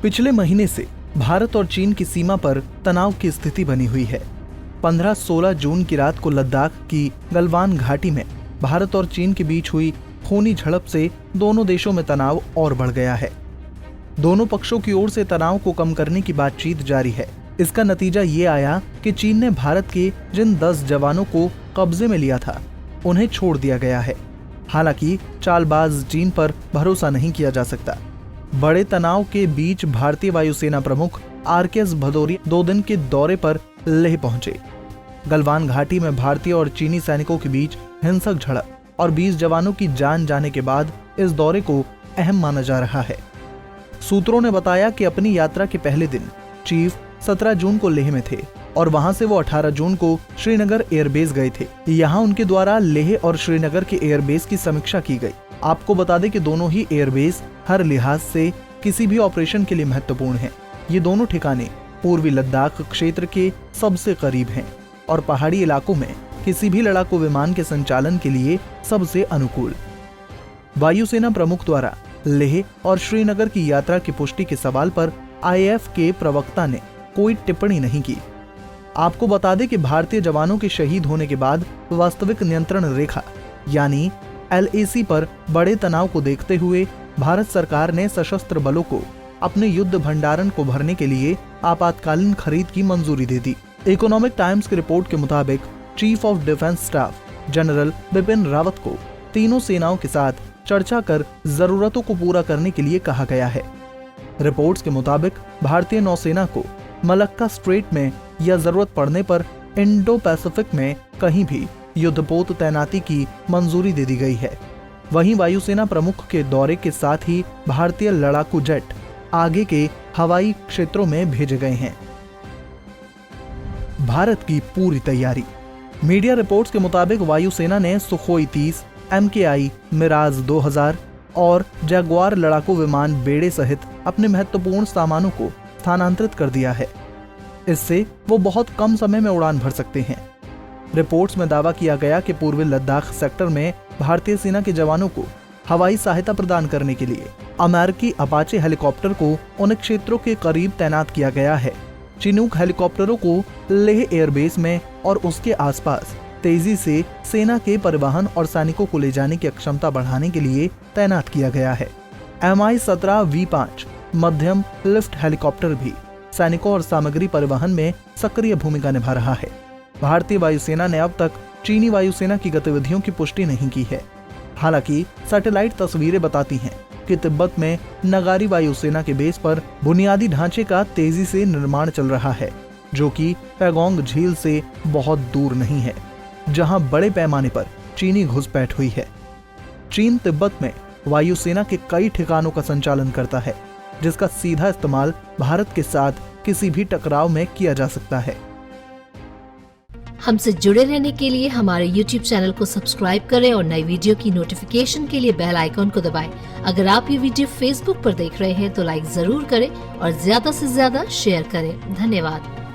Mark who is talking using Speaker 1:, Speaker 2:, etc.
Speaker 1: पिछले महीने से भारत और चीन की सीमा पर तनाव की स्थिति बनी हुई है। 15-16 जून की रात को लद्दाख की गलवान घाटी में भारत और चीन के बीच हुई खूनी झड़प से दोनों देशों में तनाव और बढ़ गया है। दोनों पक्षों की ओर से तनाव को कम करने की बातचीत जारी है। इसका नतीजा ये आया कि चीन ने भारत के जिन 10 जवानों को कब्जे में लिया था उन्हें छोड़ दिया गया है। हालांकि चालबाज चीन पर भरोसा नहीं किया जा सकता। बड़े तनाव के बीच भारतीय वायुसेना प्रमुख RKS भदौरिया 2 दिन के दौरे पर लेह पहुंचे। गलवान घाटी में भारतीय और चीनी सैनिकों के बीच हिंसक झड़प और 20 जवानों की जान जाने के बाद इस दौरे को अहम माना जा रहा है। सूत्रों ने बताया कि अपनी यात्रा के पहले दिन चीफ 17 जून को लेह में थे और वहां से वो 18 जून को श्रीनगर एयरबेस गए थे। यहाँ उनके द्वारा लेह और श्रीनगर के एयरबेस की समीक्षा की गई। आपको बता दें कि दोनों ही एयरबेस हर लिहाज से किसी भी ऑपरेशन के लिए महत्वपूर्ण हैं। ये दोनों ठिकाने पूर्वी लद्दाख क्षेत्र के सबसे करीब हैं और पहाड़ी इलाकों में किसी भी लड़ाकू विमान के संचालन के लिए सबसे अनुकूल। वायुसेना प्रमुख द्वारा लेह और श्रीनगर की यात्रा की पुष्टि के सवाल पर IAF के प्रवक्ता ने कोई टिप्पणी नहीं की। आपको बता दें कि भारतीय जवानों के शहीद होने के बाद वास्तविक नियंत्रण रेखा यानी LAC पर बड़े तनाव को देखते हुए भारत सरकार ने सशस्त्र बलों को अपने युद्ध भंडारण को भरने के लिए आपातकालीन खरीद की मंजूरी दे दी। इकोनॉमिक टाइम्स की रिपोर्ट के मुताबिक chief of defence staff general Bipin Rawat को तीनों सेनाओं के साथ चर्चा कर जरूरतों को पूरा करने के लिए कहा गया है। रिपोर्ट्स के मुताबिक भारतीय नौसेना को मलक्का स्ट्रेट में या जरूरत पड़ने पर इंडो पैसिफिक में कहीं भी युद्धपोत तैनाती की मंजूरी दे दी गई है। वहीं वायुसेना प्रमुख के दौरे के साथ ही भारतीय लड़ाकू जेट आगे के हवाई क्षेत्रों में भेजे गए हैं। भारत की पूरी तैयारी। मीडिया रिपोर्ट्स के मुताबिक वायुसेना ने सुखोई 30, MKI, मिराज 2000 और जैगुआर लड़ाकू विमान बेड़े सहित अपने महत्वपूर्ण सामानों को स्थानांतरित कर दिया है। इससे वो बहुत कम समय में उड़ान भर सकते हैं। रिपोर्ट्स में दावा किया गया कि पूर्वी लद्दाख सेक्टर में भारतीय सेना के जवानों को हवाई सहायता प्रदान करने के लिए अमेरिकी अपाचे हेलीकॉप्टर को उन क्षेत्रों के करीब तैनात किया गया है। चिनूक हेलीकॉप्टरों को लेह एयरबेस में और उसके आसपास तेजी से सेना के परिवहन और सैनिकों को ले जाने की क्षमता बढ़ाने के लिए तैनात किया गया है। Mi-17 V5 मध्यम लिफ्ट हेलीकॉप्टर भी सैनिकों और सामग्री परिवहन में सक्रिय भूमिका निभा रहा है। भारतीय वायुसेना ने अब तक चीनी वायुसेना की गतिविधियों की पुष्टि नहीं की है। हालांकि सैटेलाइट तस्वीरें बताती हैं कि तिब्बत में नगारी वायुसेना के बेस पर बुनियादी ढांचे का तेजी से निर्माण चल रहा है, जो कि पैगोंग झील से बहुत दूर नहीं है, जहां बड़े पैमाने पर चीनी घुसपैठ हुई है। चीन तिब्बत में वायुसेना के कई ठिकानों का संचालन करता है, जिसका सीधा इस्तेमाल भारत के साथ किसी भी टकराव में किया जा सकता है।
Speaker 2: हमसे जुड़े रहने के लिए हमारे YouTube चैनल को सब्सक्राइब करें और नई वीडियो की नोटिफिकेशन के लिए बेल आइकॉन को दबाएं। अगर आप ये वीडियो Facebook पर देख रहे हैं तो लाइक जरूर करें और ज्यादा से ज्यादा शेयर करें। धन्यवाद।